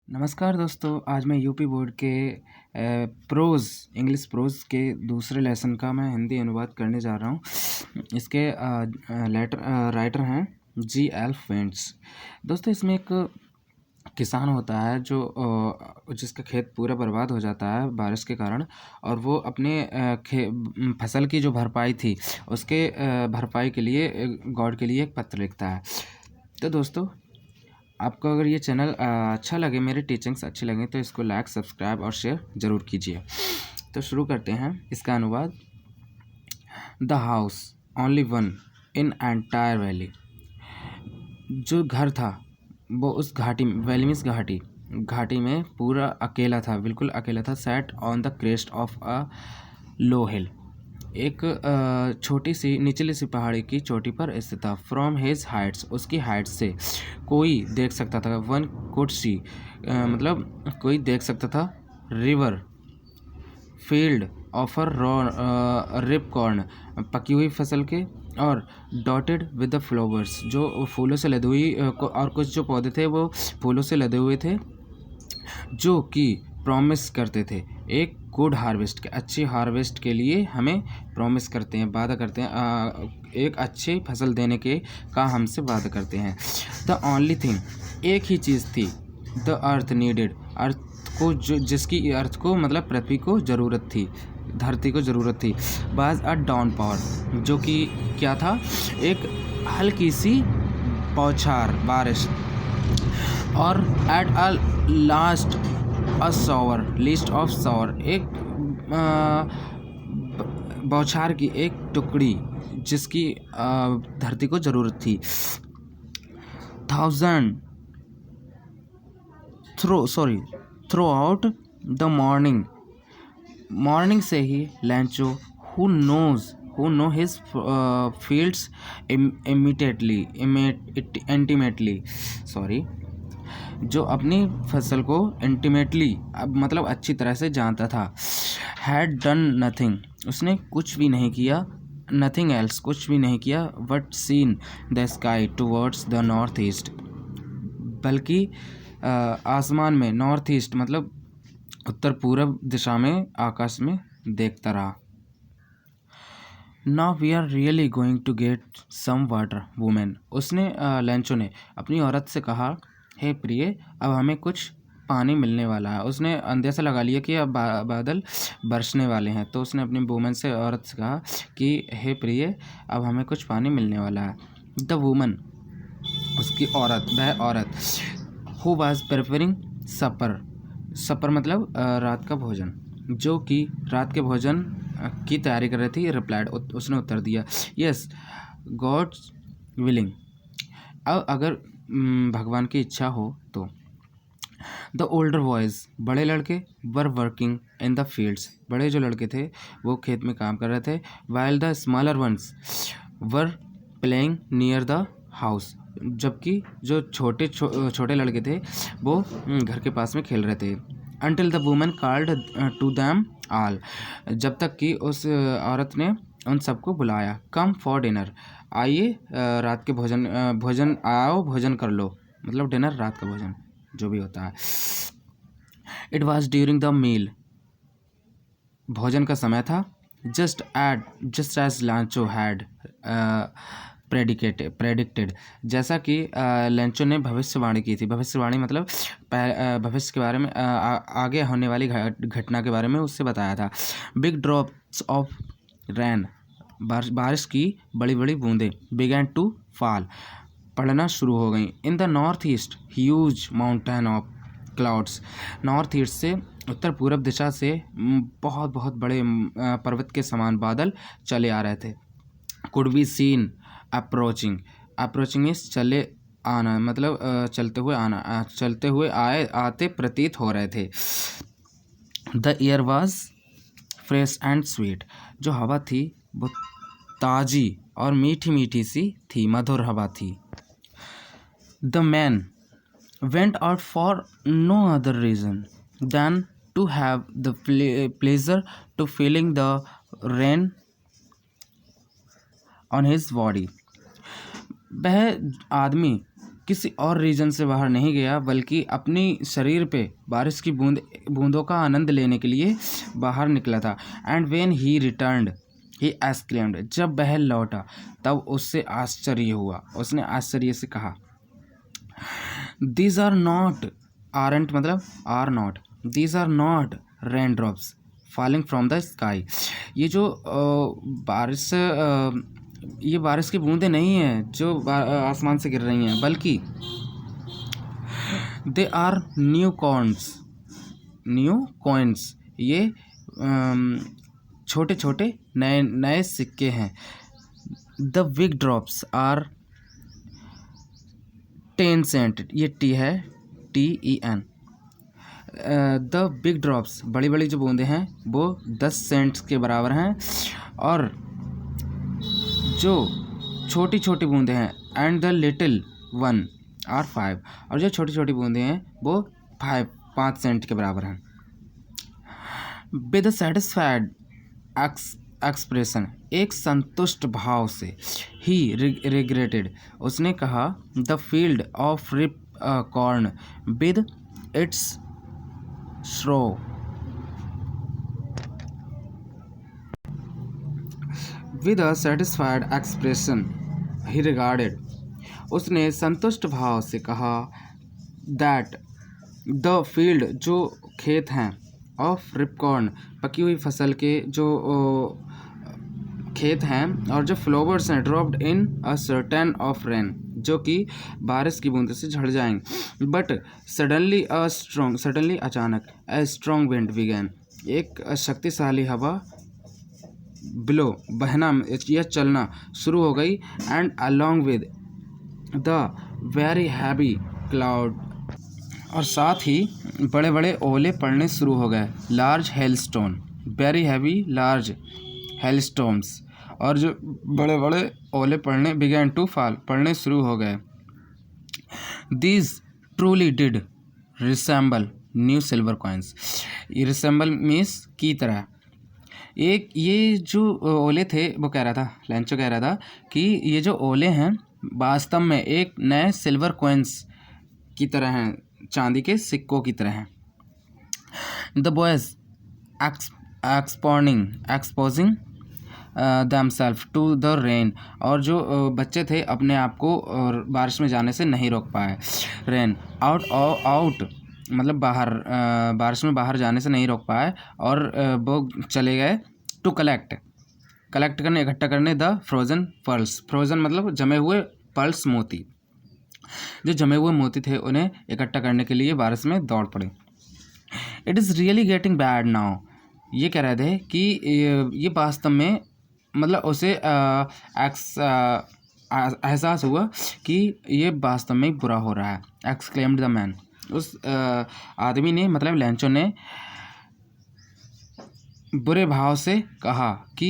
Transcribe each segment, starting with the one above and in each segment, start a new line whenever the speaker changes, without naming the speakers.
नमस्कार दोस्तों, आज मैं यूपी बोर्ड के प्रोज़ इंग्लिश प्रोज़ के दूसरे लेसन का मैं हिंदी अनुवाद करने जा रहा हूँ। इसके राइटर हैं जी एल फेंट्स। दोस्तों, इसमें एक किसान होता है जो जिसका खेत पूरा बर्बाद हो जाता है बारिश के कारण, और वो अपने फसल की जो भरपाई थी उसके भरपाई के लिए गॉड के लिए एक पत्र लिखता है। तो दोस्तों, आपको अगर ये चैनल अच्छा लगे, मेरे टीचिंग्स अच्छी लगें, तो इसको लाइक, सब्सक्राइब और शेयर ज़रूर कीजिए। तो शुरू करते हैं इसका अनुवाद। The house only one in entire valley. जो घर था वो उस घाटी में, वेलिमिस घाटी में पूरा अकेला था, बिल्कुल अकेला था। Set on the crest of a low hill. एक छोटी सी निचली सी पहाड़ी की चोटी पर स्थित था। फ्रॉम हिज हाइट्स, उसकी हाइट्स से कोई देख सकता था। वन कुड सी, मतलब कोई देख सकता था। River, field of ripe corn, पकी हुई फसल के, और डॉटेड विद द फ्लावर्स, जो फूलों से लदी हुई, और कुछ जो पौधे थे वो फूलों से लदे हुए थे, जो कि प्रॉमिस करते थे एक गुड हार्वेस्ट के, अच्छी हार्वेस्ट के लिए हमें प्रॉमिस करते हैं, वादा करते हैं, एक अच्छी फसल देने के का हमसे वादा करते हैं। द ओनली थिंग, एक ही चीज़ थी। द अर्थ नीडेड, अर्थ को, जो जिसकी अर्थ को मतलब पृथ्वी को ज़रूरत थी, धरती को ज़रूरत थी। बाज अ डाउन पावर, जो कि क्या था, एक हल्की सी बौछार बारिश। और at a last a shower, list of shower, एक बौछार की एक टुकड़ी जिसकी धरती को ज़रूरत थी। थ्रू आउट द मॉर्निंग से ही Lencho, who knows his fields intimately, जो अपनी फसल को इंटीमेटली, अब मतलब अच्छी तरह से जानता था। हैड डन नथिंग, उसने कुछ भी नहीं किया। नथिंग एल्स, कुछ भी नहीं किया। But seen the sky towards the north east, बल्कि आसमान में, नॉर्थ ईस्ट मतलब उत्तर पूर्व दिशा में, आकाश में देखता रहा। Now we are really going to get some water woman, उसने लैंचो ने अपनी औरत से कहा, हे प्रिय, अब हमें कुछ पानी मिलने वाला है। उसने अंदेशा लगा लिया कि अब बादल बरसने वाले हैं, तो उसने अपनी वुमेन से, औरत से कहा कि हे प्रिय, अब हमें कुछ पानी मिलने वाला है। द वुमन, उसकी औरत, वह औरत, हु वाज प्रिपेयरिंग सपर मतलब रात का भोजन, जो कि रात के भोजन की तैयारी कर रही थी, रिप्लाइड, उसने उत्तर दिया, यस गॉड्स विलिंग, अब अगर भगवान की इच्छा हो तो। द ओल्डर बॉयज़, बड़े लड़के, were working in the fields, बड़े जो लड़के थे वो खेत में काम कर रहे थे। While the smaller ones were playing near the house, जबकि जो छोटे लड़के थे वो घर के पास में खेल रहे थे। Until the woman called to them all, जब तक कि उस औरत ने उन सबको बुलाया। कम फॉर डिनर, आइए रात के भोजन आओ, भोजन कर लो, मतलब डिनर, रात का भोजन जो भी होता है। It was during the meal, भोजन का समय था। Just as Lencho had predicted, जैसा कि लैंचो ने भविष्यवाणी की थी। भविष्यवाणी मतलब भविष्य के बारे में, आगे होने वाली घटना के बारे में उससे बताया था। बिग ड्रॉप्स ऑफ रेन, बारिश की बड़ी बड़ी बूंदें, बिगैन टू फॉल, पड़ना शुरू हो गई। In the north east huge mountain of clouds, north east से, उत्तर पूर्व दिशा से बहुत बहुत बड़े पर्वत के समान बादल चले आ रहे थे। कुड बी सीन अप्रोचिंग इस चले आना, मतलब चलते हुए आना, चलते हुए आते प्रतीत हो रहे थे। The air was fresh and sweet, जो हवा थी वो ताज़ी और मीठी मीठी सी थी, मधुर हवा थी। The man went out for no other reason than to have the pleasure to feeling the rain on his body, वह आदमी किसी और रीजन से बाहर नहीं गया, बल्कि अपनी शरीर पे बारिश की बूंदों का आनंद लेने के लिए बाहर निकला था। And when he returned he exclaimed, जब वह लौटा तब उससे आश्चर्य हुआ, उसने आश्चर्य से कहा, दीज आर नॉट, आरंट मतलब are not, these are not rain drops falling from the sky. ये जो बारिश ये बारिश की बूंदें नहीं हैं जो आसमान से गिर रही हैं, बल्कि दे आर न्यू कॉइन्स, ये छोटे छोटे नए नए सिक्के हैं। The big drops are 10 cent, ये टी है, TEN। द बिग ड्रॉप्स, बड़ी बड़ी जो बूंदें हैं वो 10 सेंट के बराबर हैं, और जो छोटी छोटी बूंदें हैं and the little one are 5, और जो छोटी छोटी बूंदें हैं वो 5 सेंट के बराबर हैं। विद अ सेटिस्फाइड एक्सप्रेशन, एक संतुष्ट भाव से, ही रिग्रेटेड, उसने कहा, the field of ripe corn with its straw. With a satisfied expression he regarded, उसने संतुष्ट भाव से कहा, दैट द फील्ड, जो खेत हैं, ऑफ रिपकॉर्न, पकी हुई फसल के जो खेत हैं, और जो फ्लावर्स हैं, dropped in a certain of rain, जो कि बारिश की बूंदों से झड़ जाएंगे। बट सडनली अचानक, ए स्ट्रॉन्ग विंड बिगैन, एक शक्तिशाली हवा बिलो बहना या चलना शुरू हो गई, and along with the very heavy cloud, और साथ ही बड़े बड़े ओले पड़ने शुरू हो गए। Large hailstone, very heavy large hailstones, और जो बड़े बड़े ओले बिगैन टू फॉल, पड़ने शुरू हो गए। These truly did resemble new silver coins, resemble means की तरह। एक ये जो ओले थे, वो कह रहा था, लेंचो कह रहा था कि ये जो ओले हैं वास्तव में एक नए सिल्वर कॉइन्स की तरह हैं, चांदी के सिक्कों की तरह हैं। The boys exposing themselves to the rain, और जो बच्चे थे अपने आप को बारिश में जाने से नहीं रोक पाए। रेन आउट मतलब बाहर, बारिश में बाहर जाने से नहीं रोक पाए, और वो चले गए टू कलेक्ट करने, इकट्ठा करने द फ्रोजन पर्ल्स, फ्रोजन मतलब जमे हुए पर्ल्स, मोती, जो जमे हुए मोती थे उन्हें इकट्ठा करने के लिए बारिश में दौड़ पड़े। It is really getting bad now, ये कह रहे थे कि ये वास्तव में, मतलब उसे एहसास हुआ कि ये वास्तव में बुरा हो रहा है। एक्सक्लेम्ड द मैन, उस आदमी ने, मतलब लेंचो ने बुरे भाव से कहा कि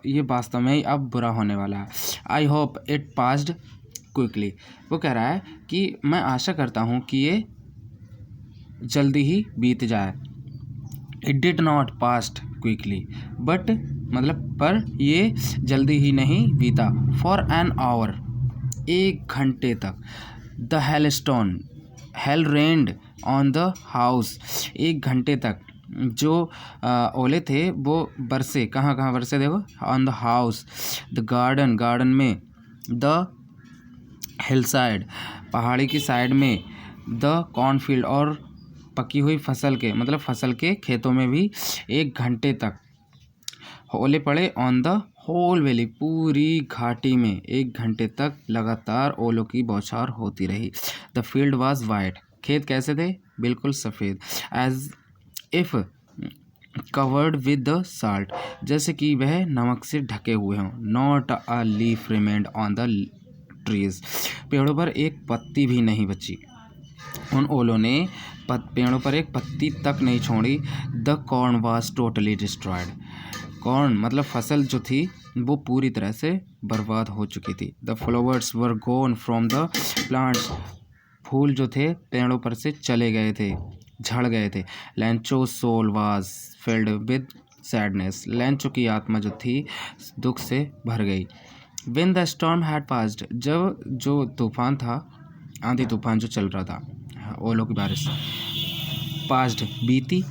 ये वास्तव में अब बुरा होने वाला है। I hope it passed quickly, वो कह रहा है कि मैं आशा करता हूँ कि ये जल्दी ही बीत जाए। It did not past quickly, but मतलब पर ये जल्दी ही नहीं बीता। फॉर एन आवर, 1 घंटे तक। The hell rained on the house, 1 घंटे तक जो ओले थे वो बरसे, कहाँ कहाँ बरसे देखो, on the house, the garden में, द हिलसाइड, पहाड़ी की साइड में, द कॉर्नफील्ड, और पकी हुई फसल के, मतलब फसल के खेतों में भी 1 घंटे तक ओले पड़े। ऑन द होल वैली, पूरी घाटी में 1 घंटे तक लगातार ओलों की बौछार होती रही। द फील्ड वाज वाइट, खेत कैसे थे, बिल्कुल सफ़ेद। As if covered with the salt, जैसे कि वह नमक से ढके हुए हों। Not a leaf remained on the trees, पेड़ों पर एक पत्ती भी नहीं बची। उन ओलों ने पेड़ों पर एक पत्ती तक नहीं छोड़ी। The corn was totally destroyed, corn मतलब फसल जो थी वो पूरी तरह से बर्बाद हो चुकी थी। The flowers were gone from the plants, फूल जो थे पेड़ों पर से चले गए थे, झड़ गए थे। Lencho soul was filled with sadness, Lencho की आत्मा जो थी दुख से भर गई। When the storm had passed, जब जो तूफान था आंधी तूफान जो चल रहा था, ओलों की बारिश। पास्ट बीती।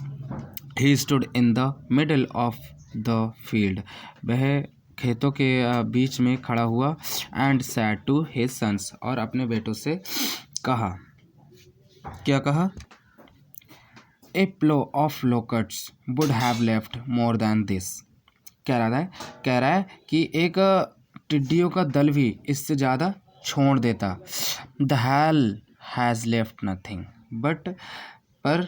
He stood in the middle of the field, वह खेतों के बीच में खड़ा हुआ। And said to his sons, और अपने बेटों से कहा, क्या कहा? A plague of locusts would have left more than this. कह रहा है कि एक टिड्डियों का दल भी इससे ज़्यादा छोड़ देता। The hail has left nothing, पर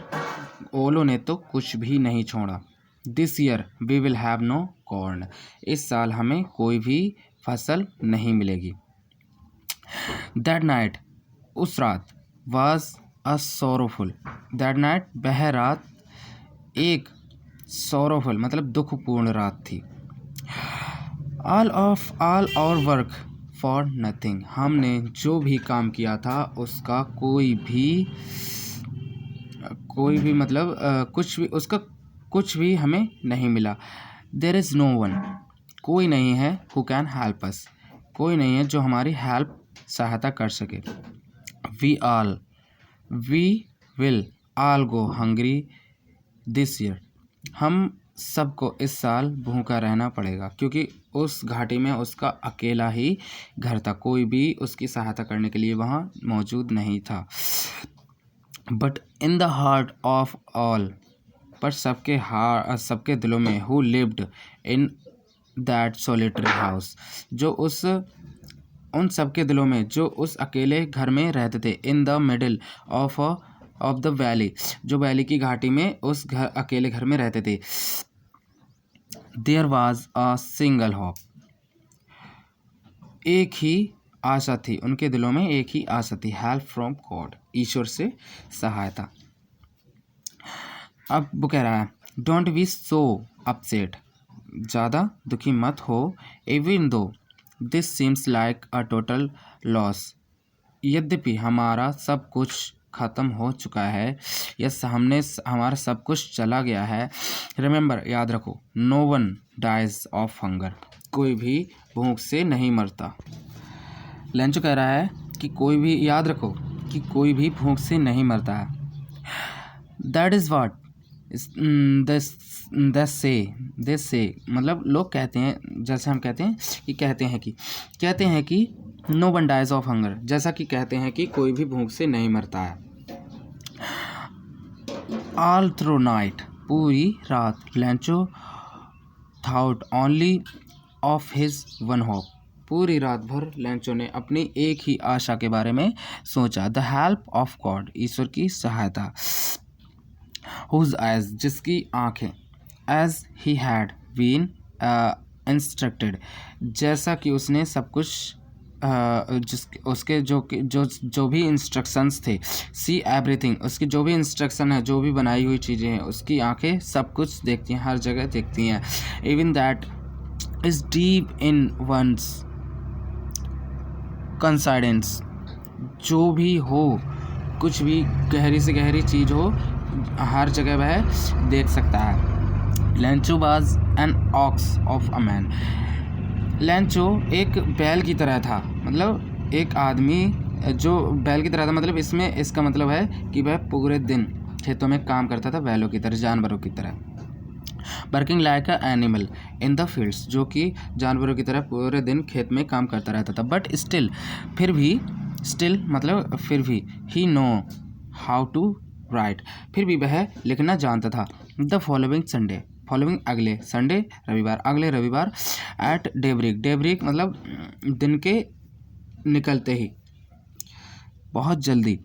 ओलों ने तो कुछ भी नहीं छोड़ा। This year we will have no corn, इस साल हमें कोई भी फसल नहीं मिलेगी। दैट नाइट, उस रात, was a sorrowful, that night, वह रात एक सोरोफुल मतलब दुखपूर्ण रात थी। All our work for nothing, हमने जो भी काम किया था उसका कोई भी मतलब कुछ भी हमें नहीं मिला। देयर इज़ नो वन, कोई नहीं है, हु कैन हेल्प अस, कोई नहीं है जो हमारी सहायता कर सके। We will all go hungry this year, हम सबको इस साल भूखा रहना पड़ेगा, क्योंकि उस घाटी में उसका अकेला ही घर था, कोई भी उसकी सहायता करने के लिए वहाँ मौजूद नहीं था। But in the heart of all, पर सबके दिलों में, who lived in that solitary house, जो उन सबके दिलों में जो उस अकेले घर में रहते थे। In the middle of the valley, जो वैली की घाटी में उस अकेले घर में रहते थे। There was a single hope, एक ही आशा थी, उनके दिलों में एक ही आशा थी। हेल्प फ्रॉम गॉड, ईश्वर से सहायता। अब वो कह रहा है, डोंट बी सो अपसेट, ज़्यादा दुखी मत हो। Even though this seems like a total loss, यद्यपि हमारा सब कुछ ख़त्म हो चुका है, यस हमारा सब कुछ चला गया है। रिमेंबर, याद रखो, no one dies of hunger, कोई भी भूख से नहीं मरता। लेंचो कह रहा है कि कोई भी, याद रखो कि कोई भी भूख से नहीं मरता है। दैट इज़ वाट दे से मतलब लोग कहते हैं, जैसे हम कहते हैं कि no one dies of hunger, जैसा कि कहते हैं कि कोई भी भूख से नहीं मरता है। ऑल थ्रू नाइट, पूरी रात, Lencho thought only of his one hope, पूरी रात भर लेंचो ने अपनी एक ही आशा के बारे में सोचा। द हेल्प ऑफ गॉड, ईश्वर की सहायता। हुज आइज, जिसकी आँखें। As he had been instructed, जैसा कि उसने सब कुछ उसके जो भी इंस्ट्रक्शंस थे। सी एवरीथिंग, उसकी जो भी इंस्ट्रक्शन है, जो भी बनाई हुई चीज़ें हैं, उसकी आंखें सब कुछ देखती हैं, हर जगह देखती हैं। Even that is deep in one's conscience, जो भी हो, कुछ भी गहरी से गहरी चीज़ हो, हर जगह वह देख सकता है। Lencho was an ox of a man, Lencho एक बैल की तरह था, मतलब एक आदमी जो बैल की तरह था, मतलब इसका मतलब है कि वह पूरे दिन खेतों में काम करता था, बैलों की तरह, जानवरों की तरह। Working like a animal in the fields, जो कि जानवरों की तरह पूरे दिन खेत में काम करता रहता था। बट फिर भी ही नो हाउ टू राइट, फिर भी वह लिखना जानता था। द फॉलोइंग अगले संडे, अगले रविवार, एट डेब्रिक मतलब दिन के निकलते ही, बहुत जल्दी।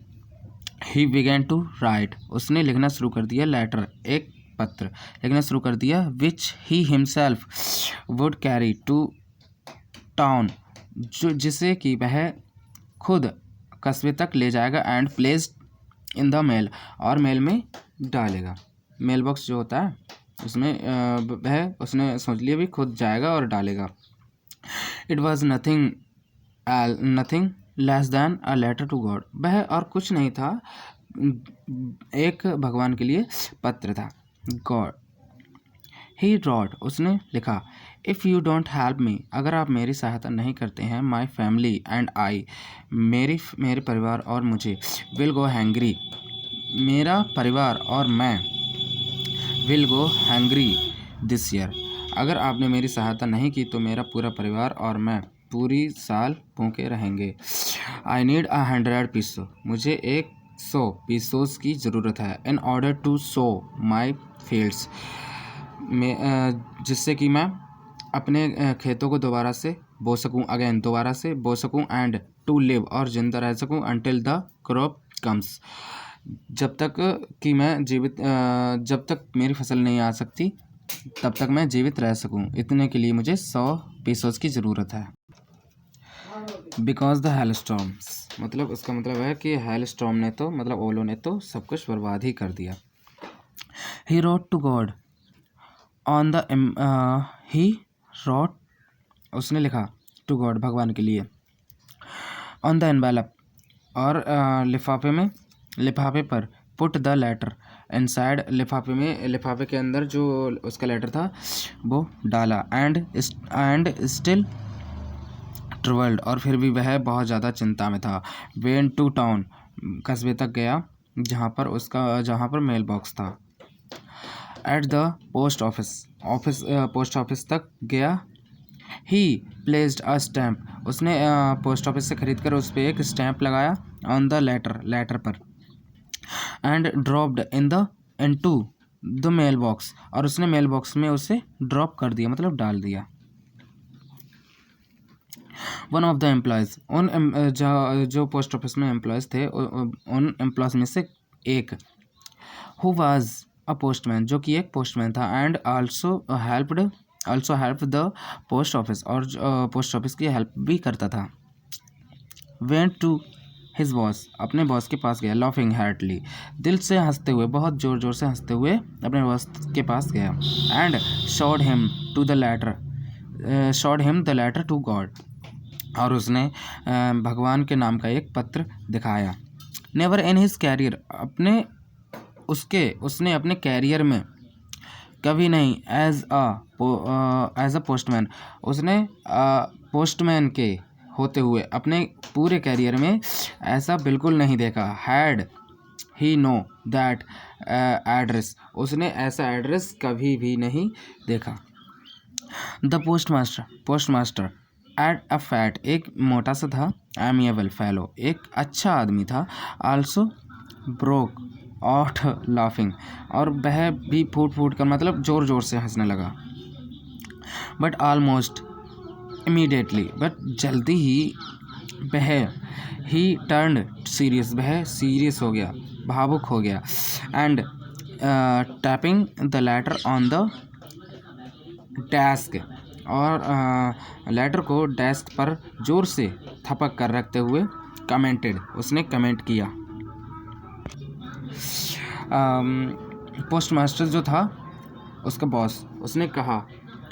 ही बिगैन टू राइट, उसने लिखना शुरू कर दिया। लेटर, एक पत्र लिखना शुरू कर दिया। Which he himself would carry to town, जिसे कि वह खुद कस्बे तक ले जाएगा। And placed in the mail, और मेल में डालेगा। मेल बॉक्स जो होता है उसमें उसने सोच लिया भी खुद जाएगा और डालेगा। It was nothing less than a letter to God, वह और कुछ नहीं था, एक भगवान के लिए पत्र था। गॉड, ही रॉट, उसने लिखा, if you don't help me, अगर आप मेरी सहायता नहीं करते हैं, माई फैमिली एंड आई, मेरे परिवार और मुझे, विल गो हैंग्री, मेरा परिवार और मैं, will go hangry this year, अगर आपने मेरी सहायता नहीं की तो मेरा पूरा परिवार और मैं पूरी साल भूखे रहेंगे। आई नीड 100 पीसो, मुझे 100 पीसोस की ज़रूरत है। In order to sow my fields, में जिससे कि मैं अपने खेतों को दोबारा से बो सकूं, अगेन दोबारा से बो सकूं, एंड टू लिव, और ज़िंदा रह सकूं, अनटिल द क्रॉप कम्स, जब तक कि मैं जब तक मेरी फसल नहीं आ सकती तब तक मैं जीवित रह सकूं। इतने के लिए मुझे 100 पीसोस की ज़रूरत है। बिकॉज द हेल स्टॉर्म्स, मतलब उसका मतलब है कि हेल स्टॉर्म ने तो, मतलब ओलो ने तो सब कुछ बर्बाद ही कर दिया। He wrote to God on the he wrote, उसने लिखा टू गॉड, भगवान के लिए, ऑन द एनवेलप, और लिफाफे पर, पुट द लेटर इनसाइड, लिफाफे के अंदर जो उसका लेटर था वो डाला, एंड स्टिल ट्रेवल्ड, और फिर भी वह बहुत ज़्यादा चिंता में था। वेन टू टाउन, कस्बे तक गया जहाँ पर मेल बॉक्स था। एट द पोस्ट ऑफिस तक गया। ही प्लेस्ड अ स्टैम्प, उसने पोस्ट ऑफिस से खरीद कर उस पर एक स्टैम्प लगाया, ऑन द लेटर पर, and dropped into the mail box, और उसने मेल बॉक्स में उसे ड्रॉप कर दिया, मतलब डाल दिया। वन ऑफ द एम्प्लॉयज़, जो पोस्ट ऑफिस में एम्प्लॉयज़ थे, उन एम्प्लॉयज़ में से एक, हु वाज अ पोस्टमैन, जो कि एक पोस्टमैन था, and also help the post office, और पोस्ट ऑफिस की हेल्प भी करता था। वेंट टू हिज बॉस, अपने बॉस के पास गया, लाफिंग हार्टली, दिल से हंसते हुए, बहुत ज़ोर ज़ोर से हंसते हुए अपने बॉस के पास गया। And showed him the letter to God, और उसने भगवान के नाम का एक पत्र दिखाया। नेवर इन हिज कैरियर, उसने अपने कैरियर में कभी नहीं, एज अ पोस्टमैन, उसने पोस्टमैन के होते हुए अपने पूरे कैरियर में ऐसा बिल्कुल नहीं देखा। Had he know that address, उसने ऐसा एड्रेस कभी भी नहीं देखा। The postmaster at a fat, एक मोटा सा था, एमिएबल फेलो, एक अच्छा आदमी था, आल्सो ब्रोक आउट लाफिंग, और वह भी फूट कर, मतलब ज़ोर ज़ोर से हंसने लगा। बट ऑलमोस्ट इमीडिएटली, बट जल्दी ही वह, ही टर्न सीरियस, वह सीरियस हो गया, भावुक हो गया, and tapping the later on the desk, और लेटर को डेस्क पर जोर से थपक कर रखते हुए कमेंटेड, उसने कमेंट किया। पोस्टमास्टर जो था उसका बॉस, उसने कहा,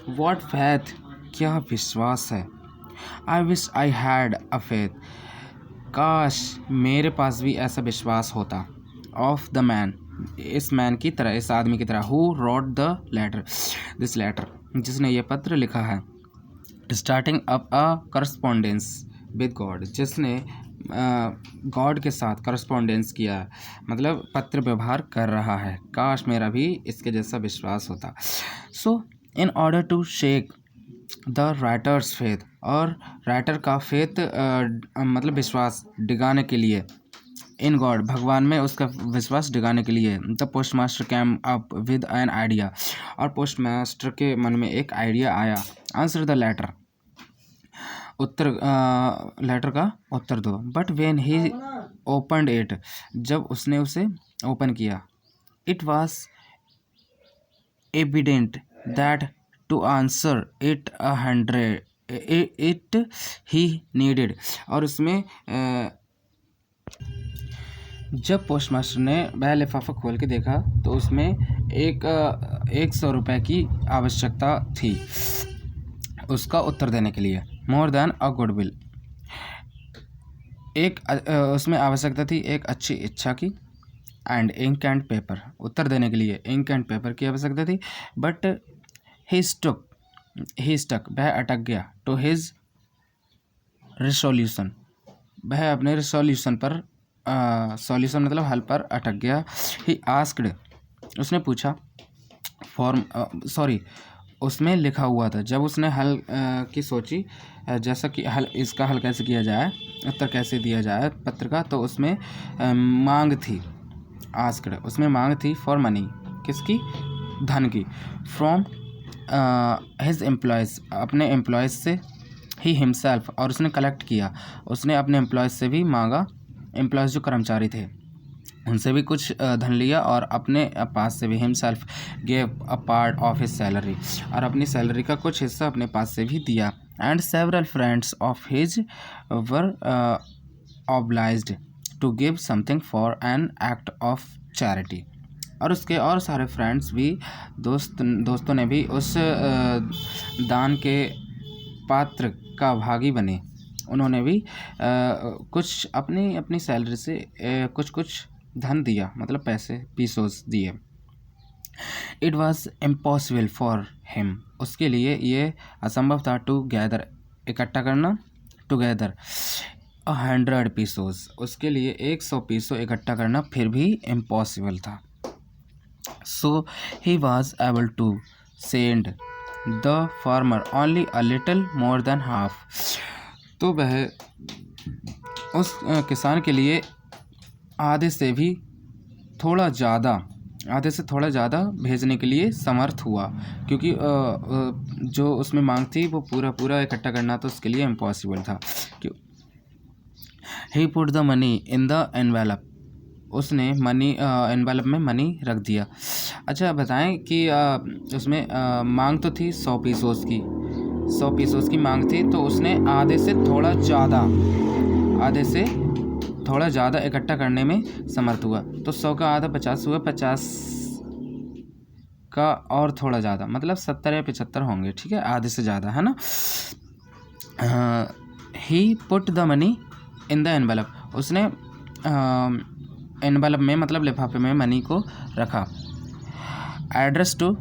व्हाट फेथ, क्या विश्वास है। I wish I had a faith, काश मेरे पास भी ऐसा विश्वास होता। ऑफ द मैन, इस मैन की तरह, इस आदमी की तरह, who wrote the letter, this letter, जिसने ये पत्र लिखा है। Starting up a correspondence with God, जिसने गॉड के साथ करस्पॉन्डेंस किया, मतलब पत्र व्यवहार कर रहा है। काश मेरा भी इसके जैसा विश्वास होता। So in order to shake the writer's faith, और राइटर का फेथ मतलब विश्वास डिगाने के लिए, इन गॉड, भगवान में उसका विश्वास डिगाने के लिए, the postmaster cam up with an idea, और पोस्टमास्टर के मन में एक आइडिया आया। आंसर द लेटर, लेटर का उत्तर दो। But when he opened it, जब उसने उसे ओपन किया, it was evident that to answer it 100 it he needed, और उसमें जब पोस्टमास्टर ने वह लिफाफा खोल के देखा तो उसमें 100 रुपये की आवश्यकता थी उसका उत्तर देने के लिए। मोर देन अ गुडविल, उसमें आवश्यकता थी एक अच्छी इच्छा की, एंड इंक एंड पेपर, उत्तर देने के लिए इंक एंड पेपर की आवश्यकता थी। बट ही स्टक वह अटक गया, टू हिज रिसोल्यूशन वह अपने रिसोल्यूशन पर, सॉल्यूशन मतलब हल पर अटक गया। ही आस्क्ड उसने पूछा, उसमें लिखा हुआ था, जब उसने हल की सोची, जैसा कि इसका हल कैसे किया जाए, उत्तर कैसे दिया जाए पत्र का, तो उसमें मांग थी। आस्क्ड उसमें मांग थी फॉर मनी, किसकी, धन की, फ्रॉम हिज एम्प्लॉयज़ अपने एम्प्लॉयज़ से, ही हिमसेल्फ और उसने कलेक्ट किया, उसने अपने एम्प्लॉयज़ से भी मांगा, एम्प्लॉयज़ जो कर्मचारी थे उनसे भी कुछ धन लिया, और अपने पास से भी, himself gave a part of his salary और अपनी सैलरी का कुछ हिस्सा अपने पास से भी दिया। And several friends of his were obliged to give something for an act of charity, और उसके और सारे फ्रेंड्स भी, दोस्तों ने भी उस दान के पात्र का भागी बने, उन्होंने भी कुछ अपनी सैलरी से कुछ धन दिया, मतलब पैसे, पीसोस दिए। It was impossible for him उसके लिए ये असंभव था, टू गैदर इकट्ठा करना, टुगेदर 100 पीसोस उसके लिए 100 पीसो इकट्ठा करना फिर भी इम्पॉसिबल था। So he was able to send the farmer only a little more than half, तो वह उस किसान के लिए आधे से थोड़ा ज़्यादा भेजने के लिए समर्थ हुआ, क्योंकि जो उसमें मांग थी वो पूरा इकट्ठा करना तो उसके लिए इम्पॉसिबल था। He put the money in the envelope उसने मनी एनवेलप में मनी रख दिया। अच्छा बताएं कि उसमें मांग तो थी 100 पीसोस की मांग थी, तो उसने आधे से थोड़ा ज़्यादा इकट्ठा करने में समर्थ हुआ। तो 100 का आधा 50 हुआ, 50 का और थोड़ा ज़्यादा, मतलब 70 या 75 होंगे, ठीक है, आधे से ज़्यादा, है ना। He put the money in the envelope उसने एनवेलप में मतलब लिफाफे में मनी को रखा। एड्रेस टू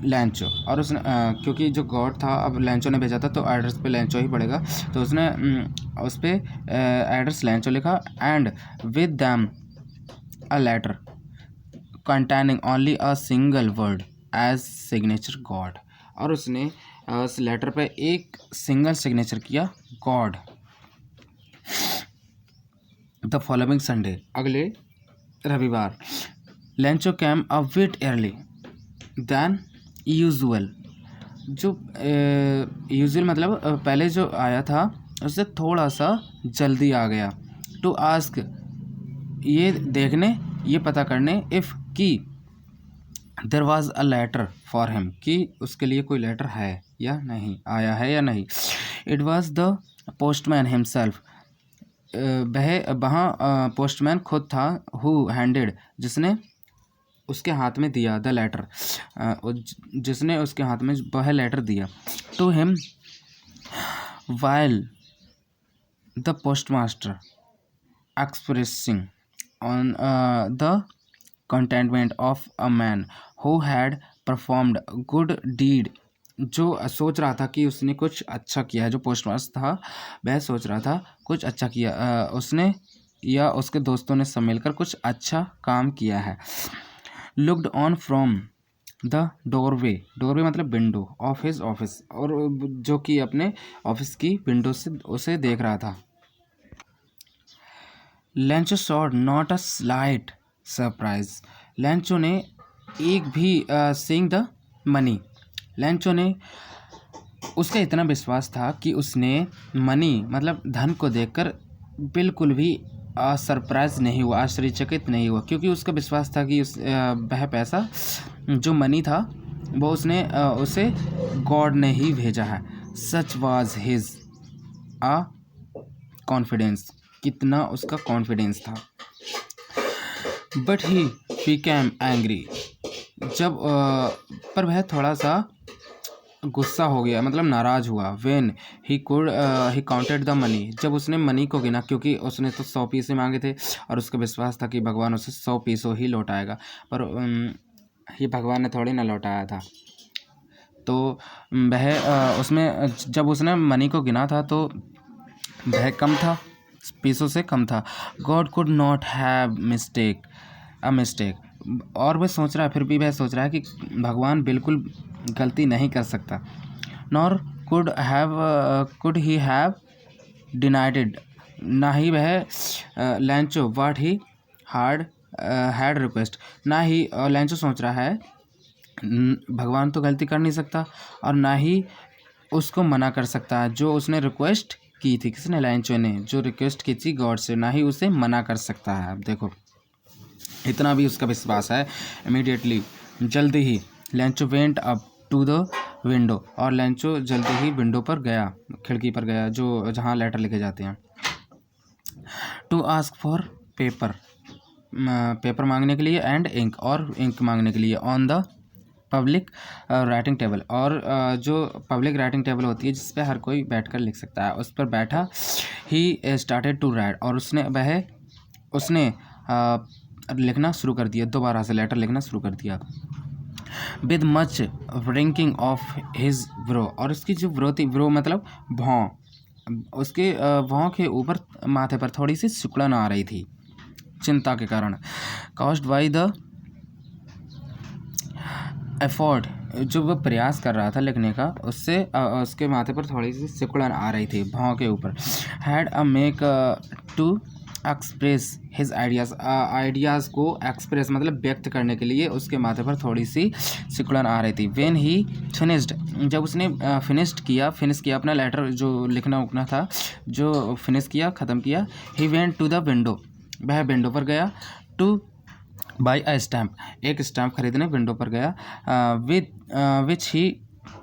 लैंचो, और उसने क्योंकि जो गॉड था, अब लैंचो ने भेजा था तो एड्रेस पे लैंचो ही पड़ेगा, तो उसने उस पर एड्रेस लैंचो लिखा। And with them a letter containing only a single word as signature God, और उसने उस लेटर पे एक सिंगल सिग्नेचर किया, गॉड। द फॉलोइंग संडे अगले रविवार, Lencho came a bit earlier than usual, जो यूजुअल मतलब पहले जो आया था उससे थोड़ा सा जल्दी आ गया। टू आस्क ये पता करने, इफ़ कि there was a letter for him कि उसके लिए कोई लेटर है या नहीं, आया है या नहीं। It was the postman himself वहाँ पोस्टमैन खुद था, हु हैंडेड जिसने उसके हाथ में दिया, द लेटर जिसने उसके हाथ में वह लेटर दिया, to him while the postmaster expressing on the contentment of a man who had performed good deed, जो सोच रहा था कि उसने कुछ अच्छा किया है, जो पोस्टमास्टर था वह सोच रहा था कुछ अच्छा किया, उसने या उसके दोस्तों ने सब मिलकर कुछ अच्छा काम किया है। Looked on from the doorway मतलब विंडो ऑफ हिज ऑफिस, और जो कि अपने ऑफिस की विंडो से उसे देख रहा था। लैंचो sawed not a slight surprise, लैंचो ने एक भी सीइंग द मनी, लैंचो ने उसका इतना विश्वास था कि उसने मनी मतलब धन को देखकर बिल्कुल भी सरप्राइज नहीं हुआ, आश्चर्यचकित नहीं हुआ, क्योंकि उसका विश्वास था कि वह पैसा जो मनी था वो उसे गॉड ने ही भेजा है। सच वाज हिज आ कॉन्फिडेंस, कितना उसका कॉन्फिडेंस था। बट ही बिकेम एंग्री, जब पर वह थोड़ा सा गुस्सा हो गया, मतलब नाराज़ हुआ। When he counted the money, जब उसने मनी को गिना, क्योंकि उसने तो 100 पीसे मांगे थे और उसका विश्वास था कि भगवान उसे 100 पीसों ही लौटाएगा, पर ये भगवान ने थोड़ी ना लौटाया था। तो वह उसमें जब उसने मनी को गिना था तो वह कम था, पीसों से कम था। God could not have a mistake, और वह सोच रहा है, फिर भी वह सोच रहा है कि भगवान बिल्कुल गलती नहीं कर सकता। नॉर कुड ही हैव डिनाइडेड, ना ही वह लैंचो व्हाट ही हैड रिक्वेस्ट, ना ही लैंचो सोच रहा है भगवान तो गलती कर नहीं सकता, और ना ही उसको मना कर सकता है जो उसने रिक्वेस्ट की थी। किसने? लैंचो ने जो रिक्वेस्ट की थी गॉड से, ना ही उसे मना कर सकता है। अब देखो इतना भी उसका विश्वास है। इमीडिएटली जल्दी ही Lencho went up to the window, और लैंचो जल्दी ही विंडो पर गया, खिड़की पर गया, जो जहाँ लेटर लिखे जाते हैं। टू आस्क फॉर पेपर मांगने के लिए, एंड इंक, और इंक मांगने के लिए, on the public writing table, और जो पब्लिक राइटिंग टेबल होती है जिस पे हर कोई बैठकर लिख सकता है, उस पर बैठा। ही स्टार्टेड टू राइट, और उसने लिखना शुरू कर दिया, दोबारा से लेटर लिखना शुरू कर दिया। With much wrinkling of his brow, और उसकी जो ब्रो थी, ब्रो मतलब भौं, उसके भौं के ऊपर माथे पर थोड़ी सी सिकुड़न आ रही थी चिंता के कारण। कॉज्ड बाय द एफर्ट, जो वह प्रयास कर रहा था लिखने का, उससे उसके माथे पर थोड़ी सी सिकुड़न आ रही थी भौं के ऊपर। Had a make to express his ideas को एक्सप्रेस मतलब व्यक्त करने के लिए उसके माथे पर थोड़ी सी सिकुड़न आ रही थी। व्हेन ही फिनिश्ड, जब उसने फिनिश किया अपना लेटर जो लिखना उखना था, जो फिनिश किया, ख़त्म किया। He went to the window, वह विंडो पर गया। टू बाई अ स्टैम्प, एक स्टैम्प खरीदने विंडो पर गया। विच ही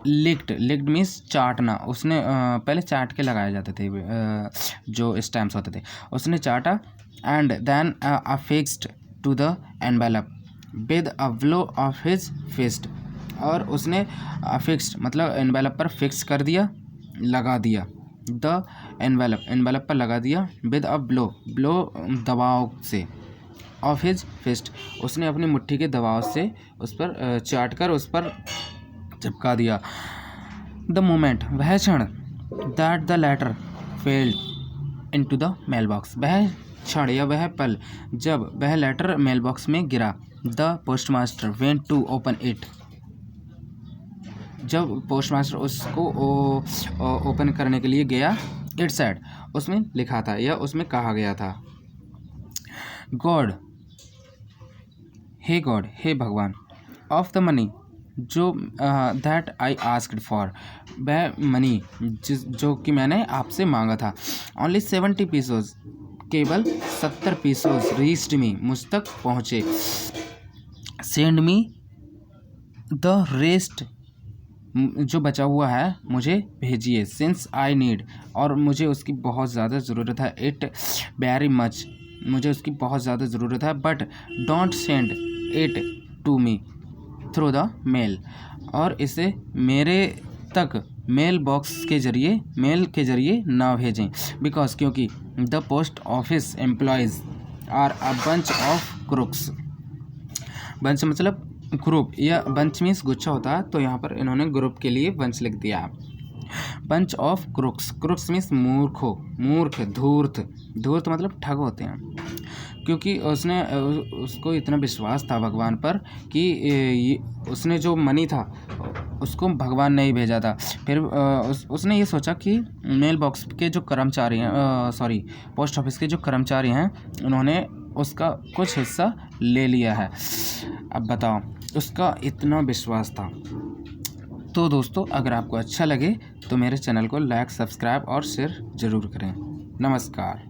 लिक्ड मीन्स चाटना, उसने पहले चाट के लगाए जाते थे जो स्टैम्प्स होते थे, उसने चाटा। And then affixed to the envelope with a blow of his fist, और उसने अफिक्स्ड मतलब एनवेलप पर फिक्स कर दिया, लगा दिया। द एनवेलप पर लगा दिया। विद अ ब्लो दबाव से, ऑफ हिज फिस्ट, उसने अपनी मुट्ठी के दबाव से उस पर चाट कर उस पर चिपका दिया। द मोमेंट, वह क्षण, that the letter felled into the mail box, वह क्षण या वह पल जब वह लेटर मेल बॉक्स में गिरा। The postmaster went to open it, जब पोस्टमास्टर उसको ओपन करने के लिए गया। इट सेड, उसमें लिखा था या उसमें कहा गया था, गॉड, हे भगवान, ऑफ द मनी, जो दैट आई आस्क्ड फॉर, वह मनी जो कि मैंने आपसे मांगा था। ओनली 70 पीसोज, केवल 70 पीसोज रीच्ड मी, मुझ तक पहुँचे। सेंड मी द रेस्ट, जो बचा हुआ है मुझे भेजिए। सिंस आई नीड, और मुझे उसकी बहुत ज़्यादा ज़रूरत है। इट वेरी मच, मुझे उसकी बहुत ज़्यादा ज़रूरत है। But don't send it to me through the mail, और इसे मेरे तक मेल के ज़रिए ना भेजें। बिकॉज, क्योंकि the post office employees are a bunch of crooks, bunch मतलब ग्रुप, या बंच मीन्स गुच्छा होता है, तो यहाँ पर इन्होंने ग्रुप के लिए बंच लिख दिया। बंच ऑफ क्रुक्स मीन्स मूर्ख, धूर्त मतलब ठग होते हैं। क्योंकि उसको इतना विश्वास था भगवान पर कि उसने जो मनी था उसको भगवान ने ही भेजा था। फिर उसने ये सोचा कि मेल बॉक्स के जो कर्मचारी हैं, पोस्ट ऑफिस के जो कर्मचारी हैं, उन्होंने उसका कुछ हिस्सा ले लिया है। अब बताओ, उसका इतना विश्वास था। तो दोस्तों, अगर आपको अच्छा लगे तो मेरे चैनल को लाइक, सब्सक्राइब और शेयर ज़रूर करें। नमस्कार।